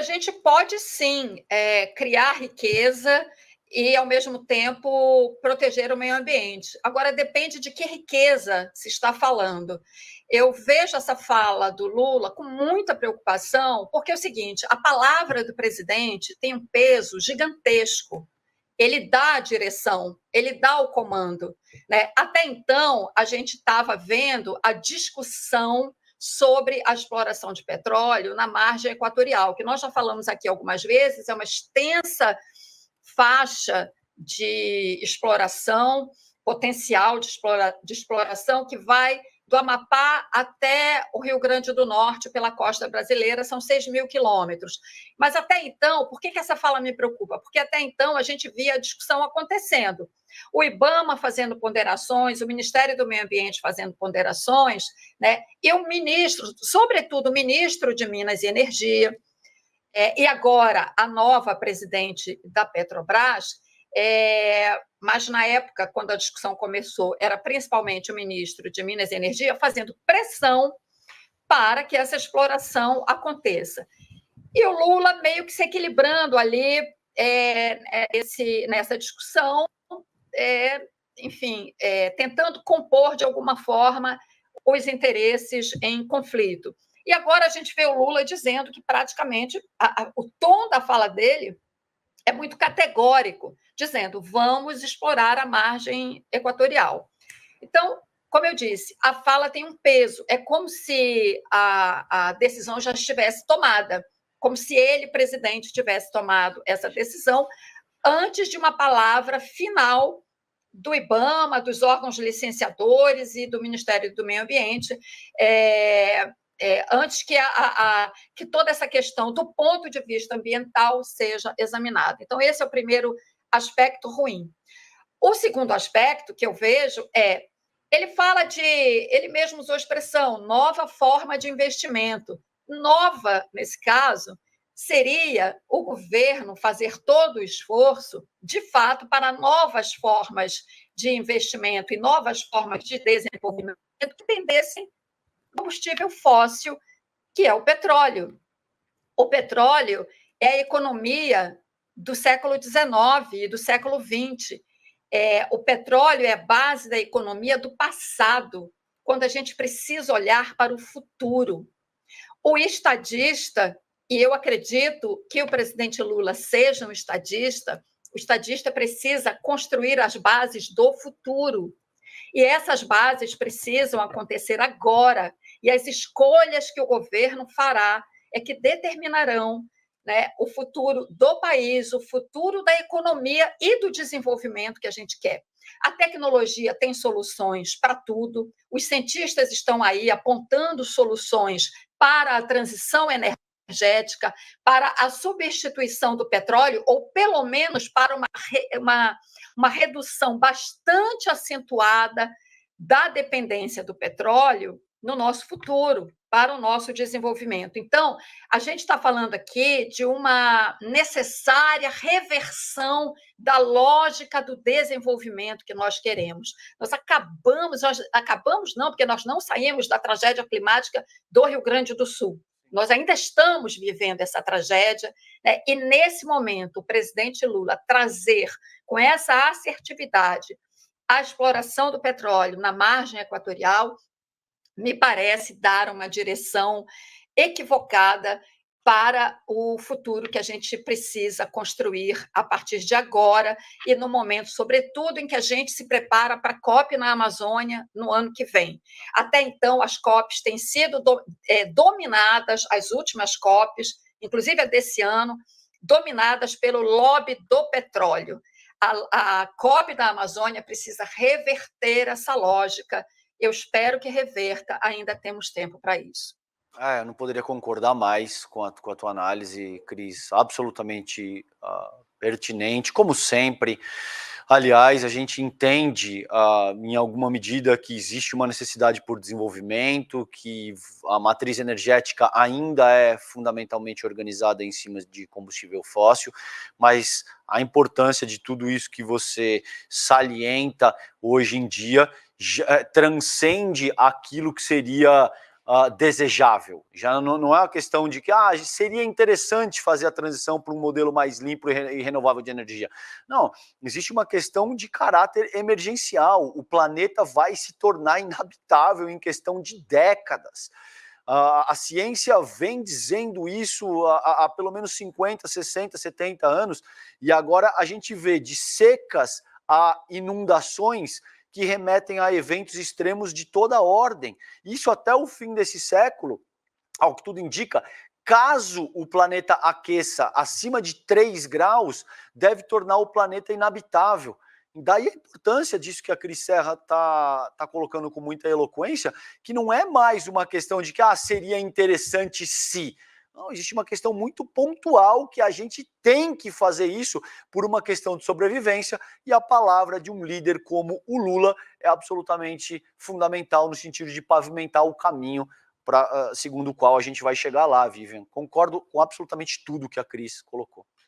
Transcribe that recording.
gente pode, sim, criar riqueza e, ao mesmo tempo, proteger o meio ambiente. Agora, depende de que riqueza se está falando. Eu vejo essa fala do Lula com muita preocupação, porque é o seguinte, a palavra do presidente tem um peso gigantesco. Ele dá a direção, ele dá o comando, né? Até então, a gente estava vendo a discussão sobre a exploração de petróleo na margem equatorial, que nós já falamos aqui algumas vezes, é uma extensa faixa de exploração, potencial de exploração, que vai do Amapá até o Rio Grande do Norte, pela costa brasileira, são 6.000 quilômetros. Mas até então, por que essa fala me preocupa? Porque até então a gente via a discussão acontecendo. O IBAMA fazendo ponderações, o Ministério do Meio Ambiente fazendo ponderações, né? E o ministro, sobretudo o ministro de Minas e Energia, e agora a nova presidente da Petrobras, mas na época, quando a discussão começou, era principalmente o ministro de Minas e Energia fazendo pressão para que essa exploração aconteça. E o Lula meio que se equilibrando ali nessa discussão, enfim, tentando compor de alguma forma os interesses em conflito. E agora a gente vê o Lula dizendo que praticamente o tom da fala dele é muito categórico, dizendo vamos explorar a margem equatorial. Então, como eu disse, a fala tem um peso, é como se a decisão já estivesse tomada, como se ele, presidente, tivesse tomado essa decisão antes de uma palavra final do IBAMA, dos órgãos licenciadores e do Ministério do Meio Ambiente, antes que toda essa questão do ponto de vista ambiental seja examinada. Então, esse é o primeiro aspecto ruim. O segundo aspecto que eu vejo ele fala ele mesmo usou a expressão nova forma de investimento. Nova, nesse caso, seria o governo fazer todo o esforço, de fato, para novas formas de investimento e novas formas de desenvolvimento que tendessem combustível fóssil, que é o petróleo. O petróleo é a economia do século XIX e do século XX. O petróleo é a base da economia do passado, quando a gente precisa olhar para o futuro. O estadista, e eu acredito que o presidente Lula seja um estadista, o estadista precisa construir as bases do futuro. E essas bases precisam acontecer agora. E as escolhas que o governo fará é que determinarão, né, o futuro do país, o futuro da economia e do desenvolvimento que a gente quer. A tecnologia tem soluções para tudo, os cientistas estão aí apontando soluções para a transição energética, para a substituição do petróleo, ou pelo menos para uma redução bastante acentuada da dependência do petróleo no nosso futuro, para o nosso desenvolvimento. Então, a gente está falando aqui de uma necessária reversão da lógica do desenvolvimento que nós queremos. Nós acabamos não, porque nós não saímos da tragédia climática do Rio Grande do Sul. Nós ainda estamos vivendo essa tragédia, né? E, nesse momento, o presidente Lula trazer com essa assertividade a exploração do petróleo na margem equatorial me parece dar uma direção equivocada para o futuro que a gente precisa construir a partir de agora e no momento, sobretudo, em que a gente se prepara para a COP na Amazônia no ano que vem. Até então, as COPs têm sido dominadas, as últimas COPs, inclusive a desse ano, dominadas pelo lobby do petróleo. A COP da Amazônia precisa reverter essa lógica. Eu espero que reverta, ainda temos tempo para isso. Eu não poderia concordar mais com a tua análise, Cris, absolutamente pertinente, como sempre. Aliás, a gente entende, em alguma medida, que existe uma necessidade por desenvolvimento, que a matriz energética ainda é fundamentalmente organizada em cima de combustível fóssil, mas a importância de tudo isso que você salienta hoje em dia transcende aquilo que seria desejável. Já não é uma questão de que seria interessante fazer a transição para um modelo mais limpo e renovável de energia. Não, existe uma questão de caráter emergencial. O planeta vai se tornar inabitável em questão de décadas. A ciência vem dizendo isso há pelo menos 50, 60, 70 anos, e agora a gente vê de secas a inundações que remetem a eventos extremos de toda ordem. Isso até o fim desse século, ao que tudo indica, caso o planeta aqueça acima de 3 graus, deve tornar o planeta inabitável. Daí a importância disso que a Cris Serra está colocando com muita eloquência, que não é mais uma questão de que seria interessante se. Não, existe uma questão muito pontual que a gente tem que fazer isso por uma questão de sobrevivência, e a palavra de um líder como o Lula é absolutamente fundamental no sentido de pavimentar o caminho segundo o qual a gente vai chegar lá, Vivian. Concordo com absolutamente tudo que a Cris colocou.